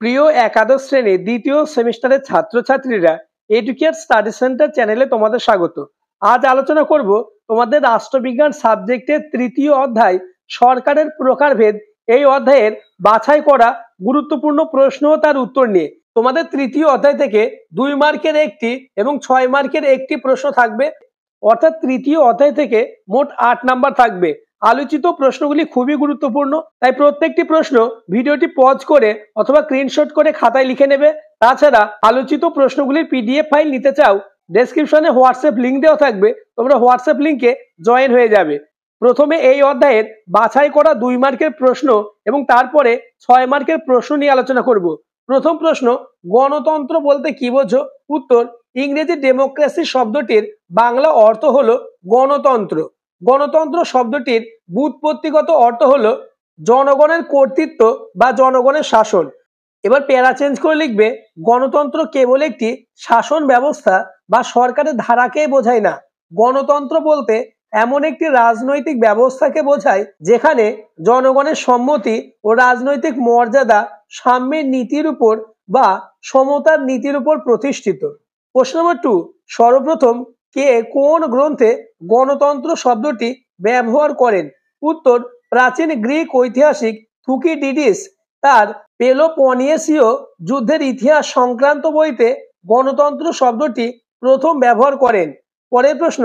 প্রিয় একাদশ শ্রেণীর দ্বিতীয় সেমিস্টারের ছাত্রছাত্রীরা এডুকেট স্টাডি সেন্টার চ্যানেলে তোমাদের স্বাগত। আজ আলোচনা করব তোমাদের রাষ্ট্রবিজ্ঞান সাবজেক্টের তৃতীয় অধ্যায় সরকারের প্রকারভেদ এই অধ্যায়ের বাছাই করা গুরুত্বপূর্ণ প্রশ্ন ও তার উত্তর নিয়ে। তোমাদের তৃতীয় অধ্যায় থেকে 2 মার্কের একটি এবং 6 মার্কের একটি প্রশ্ন থাকবে, অর্থাৎ তৃতীয় অধ্যায় থেকে মোট 8 নাম্বার থাকবে। আলোচিত প্রশ্নগুলি খুবই গুরুত্বপূর্ণ, তাই প্রত্যেকটি প্রশ্ন ভিডিওটি পজ করে অথবা স্ক্রিনশট করে খাতায় লিখে নেবে। তাছাড়া আলোচিত প্রশ্নগুলির পিডিএফ ফাইল নিতে চাও, ডেসক্রিপশনে হোয়াটসঅ্যাপ লিঙ্ক দেওয়া থাকবে, তোমরা হোয়াটসঅ্যাপ লিঙ্কে জয়েন হয়ে যাবে। প্রথমে এই অধ্যায়ের বাছাই করা 2 মার্কের প্রশ্ন এবং তারপরে 6 মার্কের প্রশ্ন নিয়ে আলোচনা করব। প্রথম প্রশ্ন, গণতন্ত্র বলতে কি বোঝো? উত্তর, ইংরেজি ডেমোক্রেসি শব্দটির বাংলা অর্থ হলো গণতন্ত্র। গণতন্ত্র শব্দটির ব্যুৎপত্তিগত অর্থ হলো জনগণের কর্তৃত্ব বা জনগণের শাসন। এবার প্যারা চেঞ্জ করে লিখবে, গণতন্ত্র কেবল একটি শাসন ব্যবস্থা বা সরকারের ধারাকে বোঝায় না। গণতন্ত্র বলতে এমন একটি রাজনৈতিক ব্যবস্থাকে বোঝায় যেখানে জনগণের সম্মতি ও রাজনৈতিক মর্যাদা সাম্যের নীতির উপর বা সমতার নীতির উপর প্রতিষ্ঠিত। প্রশ্ন নম্বর 2, সর্বপ্রথম কে কোন গ্রন্থে গণতন্ত্র শব্দটি ব্যবহার করেন? উত্তর, প্রাচীন গ্রিক ঐতিহাসিক থুকিডিডিস তার পেলোপনিয়েসীয় যুদ্ধের ইতিহাস সংক্রান্ত বইতে গণতন্ত্র শব্দটি প্রথম ব্যবহার করেন। পরের প্রশ্ন,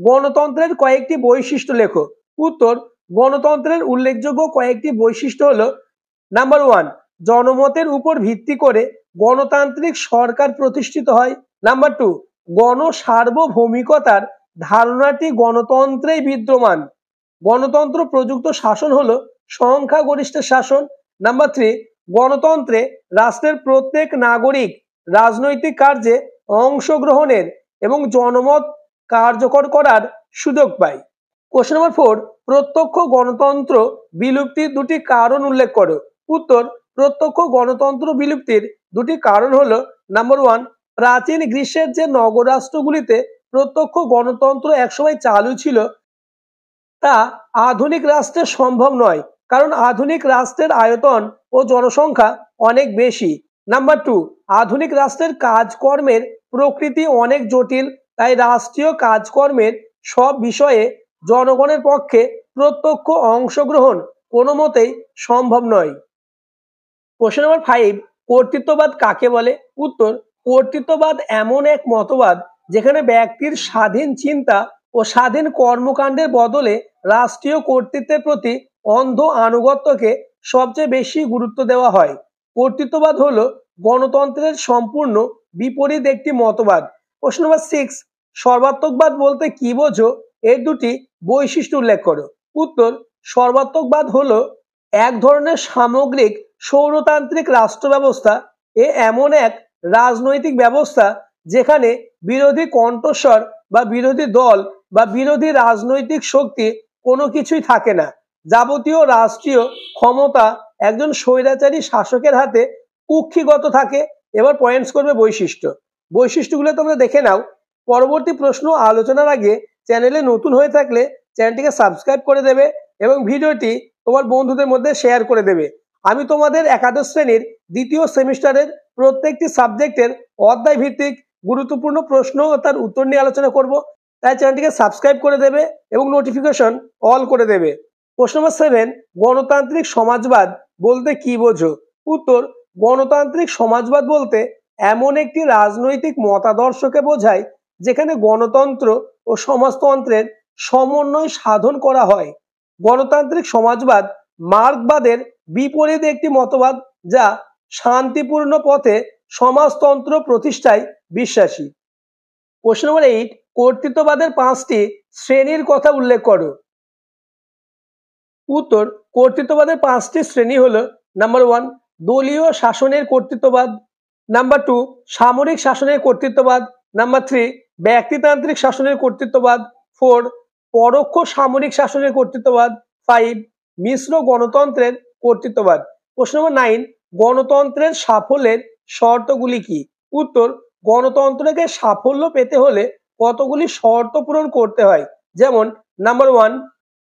গণতন্ত্রের কয়েকটি বৈশিষ্ট্য লেখো। উত্তর, গণতন্ত্রের উল্লেখযোগ্য কয়েকটি বৈশিষ্ট্য হলো, নাম্বার 1, জনমতের উপর ভিত্তি করে গণতান্ত্রিক সরকার প্রতিষ্ঠিত হয়। নাম্বার 2, গণসার্বভৌমিকতার ধারণাটি গণতন্ত্রেই বিদ্যমান। গণতন্ত্র প্রযুক্ত শাসন হলো সংখ্যাগরিষ্ঠ শাসন। নাম্বার 3, গণতন্ত্রে রাষ্ট্রের প্রত্যেক নাগরিক রাজনৈতিক কার্যে অংশগ্রহণের এবং জনমত কার্যকর করার সুযোগ পায়। কোশ্চেন নম্বর 4, প্রত্যক্ষ গণতন্ত্র বিলুপ্তির দুটি কারণ উল্লেখ করো। উত্তর, প্রত্যক্ষ গণতন্ত্র বিলুপ্তির দুটি কারণ হলো, নাম্বার 1, প্রাচীন গ্রীসের যে নগরাষ্ট্রগুলিতে প্রত্যক্ষ গণতন্ত্র একসময় চালু ছিল তা আধুনিক রাষ্ট্রে সম্ভব নয়, কারণ আধুনিক রাষ্ট্রের আয়তন ও জনসংখ্যা অনেক বেশি। নাম্বার 2, আধুনিক রাষ্ট্রের কাজকর্মের প্রকৃতি অনেক জটিল, তাই রাষ্ট্রীয় কাজকর্মের সব বিষয়ে জনগণের পক্ষে প্রত্যক্ষ অংশগ্রহণ কোনো মতেই সম্ভব নয়। কোশ্চেন নম্বর 5, কর্তৃত্ববাদ কাকে বলে? উত্তর, কর্তৃত্ববাদ এমন এক মতবাদ যেখানে ব্যক্তির স্বাধীন চিন্তা ও স্বাধীন কর্মকাণ্ডের বদলে রাষ্ট্রীয় কর্তৃত্বের প্রতি অন্ধ আনুগত্যকে সবচেয়ে বেশি গুরুত্ব দেওয়া হয়। কর্তৃত্ববাদ হলো গণতন্ত্রের সম্পূর্ণ বিপরীত একটি মতবাদ। প্রশ্ন নম্বর 6, সর্বাত্মকবাদ বলতে কি বোঝো? এর দুটি বৈশিষ্ট্য উল্লেখ করো। উত্তর, সর্বাত্মকবাদ হলো এক ধরনের সামগ্রিক সৌরতান্ত্রিক রাষ্ট্র ব্যবস্থা। এ এমন এক রাজনৈতিক ব্যবস্থা যেখানে বিরোধী কণ্ঠস্বর বা বিরোধী দল বা বিরোধী রাজনৈতিক শক্তি কোনো কিছুই থাকে না। যাবতীয় রাষ্ট্রীয় ক্ষমতা একজন স্বৈরাচারী শাসকের হাতে কুক্ষিগত থাকে। এবার পয়েন্টস করবে বৈশিষ্ট্যগুলো তোমরা দেখে নাও। পরবর্তী প্রশ্ন আলোচনার আগে চ্যানেলে নতুন হয়ে থাকলে চ্যানেলটিকে সাবস্ক্রাইব করে দেবে এবং ভিডিওটি তোমার বন্ধুদের মধ্যে শেয়ার করে দেবে। আমি তোমাদের একাদশ শ্রেণীর দ্বিতীয় সেমিস্টারের প্রত্যেকটি সাবজেক্টের অধ্যায় ভিত্তিক গুরুত্বপূর্ণ প্রশ্ন ও তার উত্তর নিয়ে আলোচনা করব, তাই চ্যানেলটিকে সাবস্ক্রাইব করে দেবে এবং নোটিফিকেশন অল করে দেবে। প্রশ্ন নম্বর 7, গণতান্ত্রিক সমাজবাদ বলতে কি বোঝো? উত্তর, গণতান্ত্রিক সমাজবাদ বলতে এমন একটি রাজনৈতিক মতাদর্শকে বোঝায় যেখানে গণতন্ত্র ও সমাজতন্ত্রের সমন্বয় সাধন করা হয়। গণতান্ত্রিক সমাজবাদ মার্কসবাদের বিপরীত একটি মতবাদ যা শান্তিপূর্ণ পথে সমাজতন্ত্র প্রতিষ্ঠায় বিশ্বাসী। প্রশ্ন নম্বর 8, কর্তৃত্ববাদের 5টি শ্রেণীর কথা উল্লেখ করো। উত্তর, কর্তৃত্ববাদের 5টি শ্রেণী হলো, নাম্বার 1, দলীয় শাসনের কর্তৃত্ববাদ। নাম্বার 2, সামরিক শাসনের কর্তৃত্ববাদ। নাম্বার 3, ব্যক্তিতান্ত্রিক শাসনের কর্তৃত্ববাদ। 4, পরোক্ষ সামরিক শাসনের কর্তৃত্ববাদ। 5, মিশ্র গণতন্ত্রের কর্তৃত্ববাদ। প্রশ্ন নম্বর 9, গণতন্ত্রের সাফল্যের শর্তগুলি কি? উত্তর, গণতন্ত্রকে সাফল্য পেতে হলে কতগুলি শর্ত পূরণ করতে হয়। যেমন, নাম্বার 1,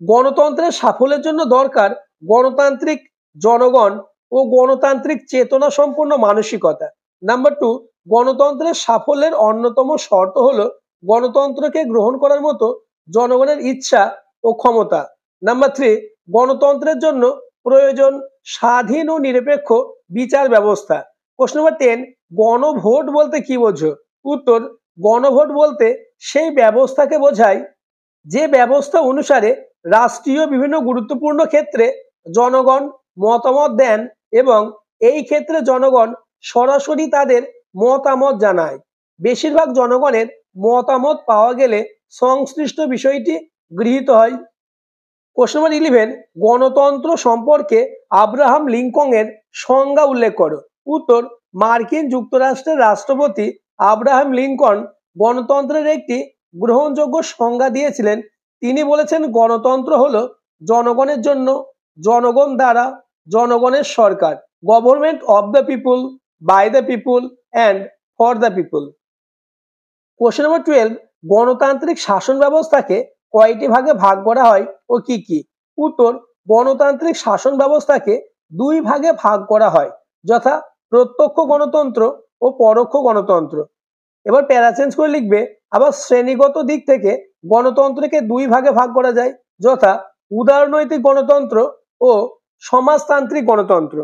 গণতন্ত্রের সাফল্যের জন্য দরকার গণতান্ত্রিক জনগণ ও গণতান্ত্রিক চেতনা সম্পন্ন মানসিকতা। নাম্বার 2, গণতন্ত্রের সাফল্যের অন্যতম শর্ত হলো গণতন্ত্রকে গ্রহণ করার মতো জনগণের ইচ্ছা ও ক্ষমতা। নাম্বার 3, গণতন্ত্রের জন্য প্রয়োজন স্বাধীন ও নিরপেক্ষ বিচার ব্যবস্থা। কোশ্চেন নাম্বার 10, গণভোট বলতে কি বোঝো? উত্তর, গণভোট বলতে সেই ব্যবস্থাকে বোঝায় যে ব্যবস্থা অনুসারে রাষ্ট্রীয় বিভিন্ন গুরুত্বপূর্ণ ক্ষেত্রে জনগণ মতামত দেন এবং এই ক্ষেত্রে জনগণ সরাসরি তাদের মতামত জানায়। বেশিরভাগ জনগণের মতামত পাওয়া গেলে সংশ্লিষ্ট বিষয়টি গৃহীত হয়। কোশ্চেন নাম্বার 11, গণতন্ত্র সম্পর্কে আব্রাহাম লিঙ্কনের সংজ্ঞা উল্লেখ করো। উত্তর, মার্কিন যুক্তরাষ্ট্রের রাষ্ট্রপতি আব্রাহাম লিঙ্কন গণতন্ত্রের একটি গ্রহণযোগ্য সংজ্ঞা দিয়েছিলেন। তিনি বলেছেন, গণতন্ত্র হলো জনগণের জন্য, জনগণ দ্বারা, জনগণের সরকার, government of the people, by the people and for the people. Question number 12, গণতান্ত্রিক শাসন ব্যবস্থাকে কয়টি ভাগে ভাগ করা হয় ও কি কি? উত্তর, গণতান্ত্রিক শাসন ব্যবস্থাকে 2 ভাগে ভাগ করা হয়, যথা প্রত্যক্ষ গণতন্ত্র ও পরোক্ষ গণতন্ত্র। এবার প্যারা চেঞ্জ করে লিখবে, আবার শ্রেণীগত দিক থেকে গণতন্ত্রকে 2 ভাগে ভাগ করা যায়, যথা উদারনৈতিক গণতন্ত্র ও সমাজতান্ত্রিক গণতন্ত্র।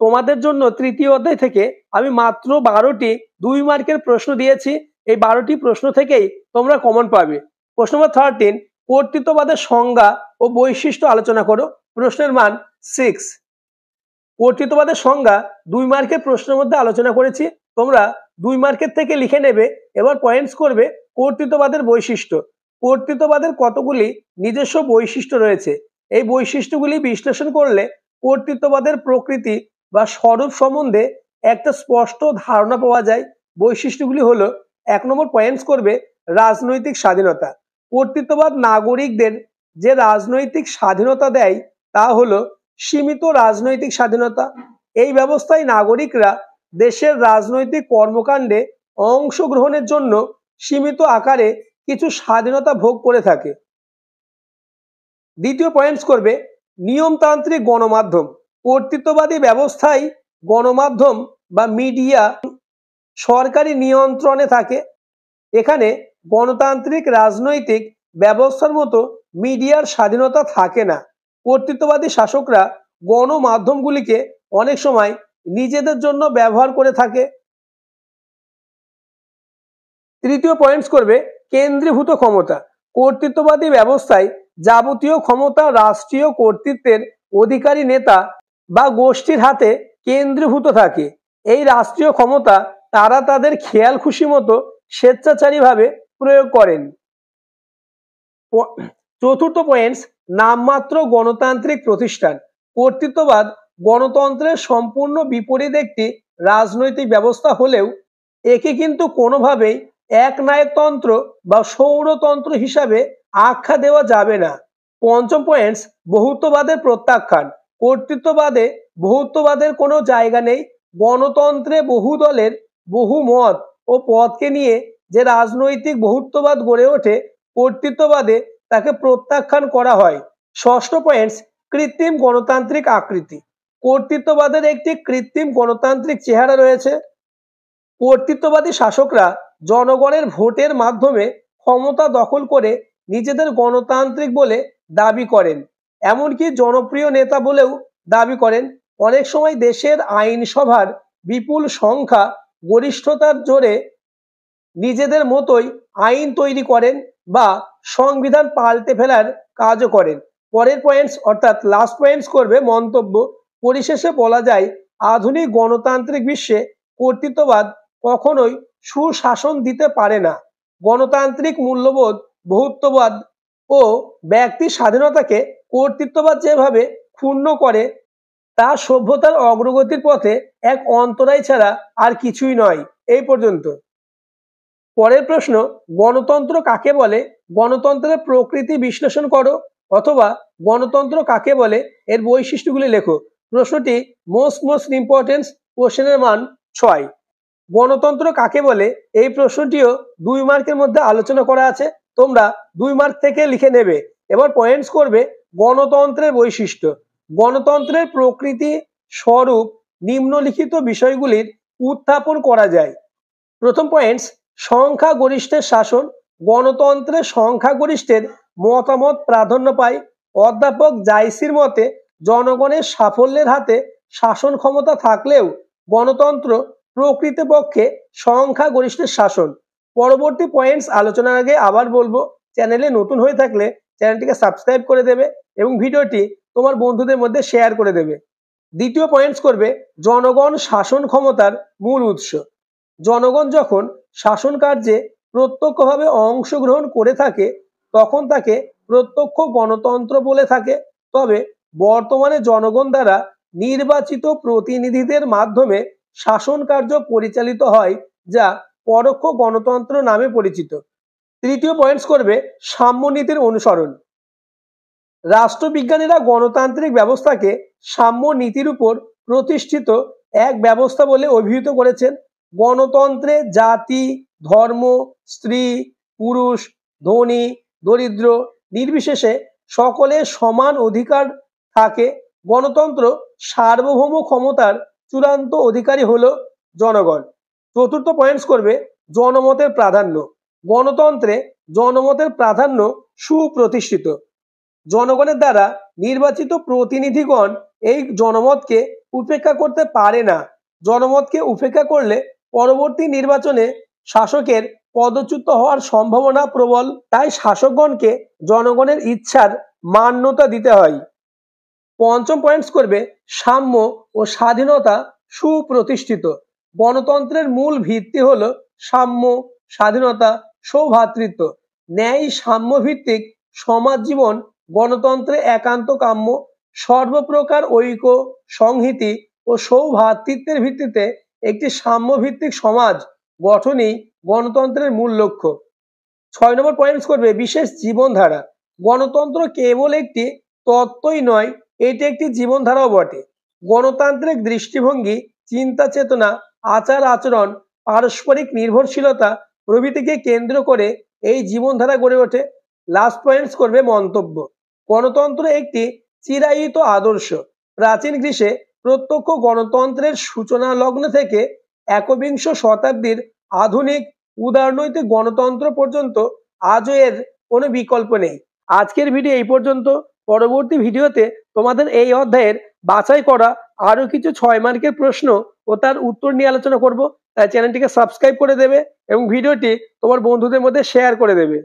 তোমাদের জন্য তৃতীয় অধ্যায় থেকে আমি মাত্র 12টি 2 মার্কের প্রশ্ন দিয়েছি। এই 12টি প্রশ্ন থেকেই তোমরা কমন পাবে। প্রশ্ন নম্বর 13, কর্তৃত্ববাদের সংজ্ঞা ও বৈশিষ্ট্য আলোচনা করো। প্রশ্নের মান 6। কর্তৃত্ববাদের সংজ্ঞা 2 মার্কের প্রশ্নের মধ্যে আলোচনা করেছি, তোমরা 2 মার্কের থেকে লিখে নেবে। এবার পয়েন্টস করবে কর্তৃত্ববাদের বৈশিষ্ট্য। কর্তৃত্ববাদের কতগুলি নিজস্ব বৈশিষ্ট্য রয়েছে, এই বৈশিষ্ট্যগুলি বিশ্লেষণ করলে কর্তৃত্ববাদের প্রকৃতি বা স্বরূপ সম্বন্ধে একটা স্পষ্ট ধারণা পাওয়া যায়। বৈশিষ্ট্যগুলি হলো, 1 নম্বর পয়েন্টস করবে রাজনৈতিক স্বাধীনতা। কর্তৃত্ববাদ নাগরিকদের যে রাজনৈতিক স্বাধীনতা দেয় তা হলো সীমিত রাজনৈতিক স্বাধীনতা। এই ব্যবস্থায় নাগরিকরা দেশের রাজনৈতিক কর্মকাণ্ডে অংশগ্রহণের জন্য সীমিত আকারে কিছু স্বাধীনতা ভোগ করে থাকে। দ্বিতীয় পয়েন্টস করবে নিয়মতান্ত্রিক গণমাধ্যম। কর্তৃত্ববাদী ব্যবস্থায় গণমাধ্যম বা মিডিয়া সরকারি নিয়ন্ত্রণে থাকে। এখানে গণতান্ত্রিক রাজনৈতিক ব্যবস্থার মতো মিডিয়ার স্বাধীনতা থাকে না। কর্তৃত্ববাদী শাসকরা গণমাধ্যমগুলিকে অনেক সময় নিজেদের জন্য ব্যবহার করে থাকে। তৃতীয় পয়েন্টস করবে কেন্দ্রীভূত ক্ষমতা। কর্তৃত্ববাদী ব্যবস্থায় যাবতীয় ক্ষমতা রাষ্ট্রীয় কর্তৃত্বের অধিকারী নেতা বা গোষ্ঠীর হাতে কেন্দ্রীভূত থাকে। এই রাষ্ট্রীয় ক্ষমতা তারা তাদের খেয়াল খুশি মতো স্বেচ্ছাচারীভাবে প্রয়োগ করেন। চতুর্থ পয়েন্টস, নামমাত্র গণতান্ত্রিক প্রতিষ্ঠান। কর্তৃত্ববাদ গণতন্ত্রের সম্পূর্ণ বিপরীত একটি রাজনৈতিক ব্যবস্থা হলেও একে কিন্তু কোনোভাবেই একনায়কতন্ত্র বা সৌরতন্ত্র হিসাবে আখ্যা দেওয়া যাবে না। পঞ্চম পয়েন্টস, বহুত্ববাদের প্রত্যাখ্যান। কর্তৃত্ববাদে বহুত্ববাদের কোনো জায়গা নেই। গণতন্ত্রে বহু দলের বহু মত ও পথকে নিয়ে যে রাজনৈতিক বহুত্ববাদ গড়ে ওঠে, কর্তৃত্ববাদে তাকে প্রত্যাখ্যান করা হয়। ষষ্ঠ পয়েন্টস, কৃত্রিম গণতান্ত্রিক আকৃতি। কর্তৃত্ববাদের একটি কৃত্রিম গণতান্ত্রিক চেহারা রয়েছে। কর্তৃত্ববাদী শাসকরা জনগণের ভোটের মাধ্যমে ক্ষমতা দখল করে নিজেদের গণতান্ত্রিক বলে দাবি করেন, এমনকি জনপ্রিয় নেতা বলেও দাবি করেন। অনেক সময় দেশের আইনসভার বিপুল সংখ্যা গরিষ্ঠতার জোরে নিজেদের মতোই আইন তৈরি করেন বা সংবিধান পাল্টে ফেলার কাজও করেন। পরের পয়েন্টস অর্থাৎ লাস্ট পয়েন্টস করবে মন্তব্য। পরিশেষে বলা যায়, আধুনিক গণতান্ত্রিক বিশ্বে কর্তৃত্ববাদ কখনোই সুশাসন দিতে পারে না। গণতান্ত্রিক মূল্যবোধ, বহুত্ববাদ ও ব্যক্তি স্বাধীনতাকে কর্তৃত্ববাদ যেভাবে ক্ষুণ্ণ করে তা সভ্যতার অগ্রগতির পথে এক অন্তরায় ছাড়া আর কিছুই নয়। এই পর্যন্ত। পরের প্রশ্ন, গণতন্ত্র কাকে বলে? গণতন্ত্রের প্রকৃতি বিশ্লেষণ করো, অথবা গণতন্ত্র কাকে বলে এর বৈশিষ্ট্যগুলি লেখো। প্রশ্নটি মোস্ট ইম্পর্টেন্স, কোশ্চেনের মান 6। গণতন্ত্র কাকে বলে এই প্রশ্নটিও 2 মার্কের মধ্যে আলোচনা করা আছে, তোমরা 2 মার্ক থেকে লিখে নেবে। এবার পয়েন্টস করবে গণতন্ত্রের বৈশিষ্ট্য। গণতন্ত্রের প্রকৃতি স্বরূপ নিম্নলিখিত বিষয়গুলির উত্থাপন করা যায়। প্রথম পয়েন্টস, সংখ্যাগরিষ্ঠের শাসন। গণতন্ত্রে সংখ্যাগরিষ্ঠের মতামত প্রাধান্য পায়। অধ্যাপক জাইসির মতে জনগণের সাফল্যের হাতে শাসন ক্ষমতা থাকলেও গণতন্ত্র প্রকৃতপক্ষে সংখ্যাগরিষ্ঠের শাসন। পরবর্তী পয়েন্টস আলোচনার আগে আবার বলবো, চ্যানেলে নতুন হয়ে থাকলে চ্যানেলটিকে সাবস্ক্রাইব করে দেবে এবং ভিডিওটি তোমার বন্ধুদের মধ্যে শেয়ার করে দেবে। দ্বিতীয় পয়েন্টস করবে জনগণ শাসন ক্ষমতার মূল উৎস। জনগণ যখন শাসন কার্যে প্রত্যক্ষভাবে অংশগ্রহণ করে থাকে তখন তাকে প্রত্যক্ষ গণতন্ত্র বলে থাকে। তবে বর্তমানে জনগণ দ্বারা নির্বাচিত প্রতিনিধিদের মাধ্যমে শাসন কার্য পরিচালিত হয়, যা পরোক্ষ গণতন্ত্র নামে পরিচিত। তৃতীয় পয়েন্টস করবে সাম্যনীতির অনুসরণ। রাষ্ট্রবিজ্ঞানীরা গণতান্ত্রিক ব্যবস্থাকে সাম্য নীতির উপর প্রতিষ্ঠিত এক ব্যবস্থা বলে অভিহিত করেছেন। গণতন্ত্রে জাতি, ধর্ম, স্ত্রী, পুরুষ, ধনী, দরিদ্র নির্বিশেষে সকলের সমান অধিকার থাকে। গণতন্ত্র সার্বভৌম ক্ষমতার চূড়ান্ত অধিকারী হলো জনগণ। চতুর্থ পয়েন্টস করবে জনমতের প্রাধান্য। গণতন্ত্রে জনমতের প্রাধান্য সুপ্রতিষ্ঠিত। জনগণের দ্বারা নির্বাচিত প্রতিনিধিগণ এই জনমতকে উপেক্ষা করতে পারে না। জনমতকে উপেক্ষা করলে পরবর্তী নির্বাচনে শাসকের পদচ্যুত হওয়ার সম্ভাবনা প্রবল। তাই শাসকগণকে জনগণের ইচ্ছার মান্যতা দিতে হয়। পঞ্চম পয়েন্টস করবে সাম্য ও স্বাধীনতা সুপ্রতিষ্ঠিত। গণতন্ত্রের মূল ভিত্তি হলো সাম্য, স্বাধীনতা, সৌভ্রাতৃত্ব। ন্যায় সাম্য ভিত্তিক সমাজ জীবন গণতন্ত্রে একান্ত কাম্য। সর্বপ্রকার ঐক্য, সংহতি ও সৌভ্রাতৃত্বের ভিত্তিতে একটি সাম্যভিত্তিক সমাজ গঠনই গণতন্ত্রের মূল লক্ষ্য। 6 নম্বর পয়েন্টস করবে বিশেষ জীবনধারা। গণতন্ত্র কেবল একটি তত্ত্বই নয়, এটি একটি জীবনধারাও বটে। গণতান্ত্রিক দৃষ্টিভঙ্গি, চিন্তা চেতনা, আচার আচরণ, পারস্পরিক নির্ভরশীলতা প্রভৃতিকে কেন্দ্র করে এই জীবনধারা গড়ে ওঠে। লাস্ট পয়েন্টস করবে মন্তব্য। গণতন্ত্র একটি চিরায়িত আদর্শ। প্রাচীন গ্রীসে প্রত্যক্ষ গণতন্ত্রের সূচনা লগ্ন থেকে একবিংশ শতাব্দীর আধুনিক উদারনৈতিক গণতন্ত্র পর্যন্ত আজও এর কোনো বিকল্প নেই। আজকের ভিডিও এই পর্যন্ত। পরবর্তী ভিডিওতে তোমাদের এই অধ্যায়ের বাছাই করা আরো কিছু 6 মার্কের প্রশ্ন ও তার উত্তর নিয়ে আলোচনা করব। তাই চ্যানেলটিকে সাবস্ক্রাইব করে দেবে এবং ভিডিওটি তোমার বন্ধুদের মধ্যে শেয়ার করে দেবে।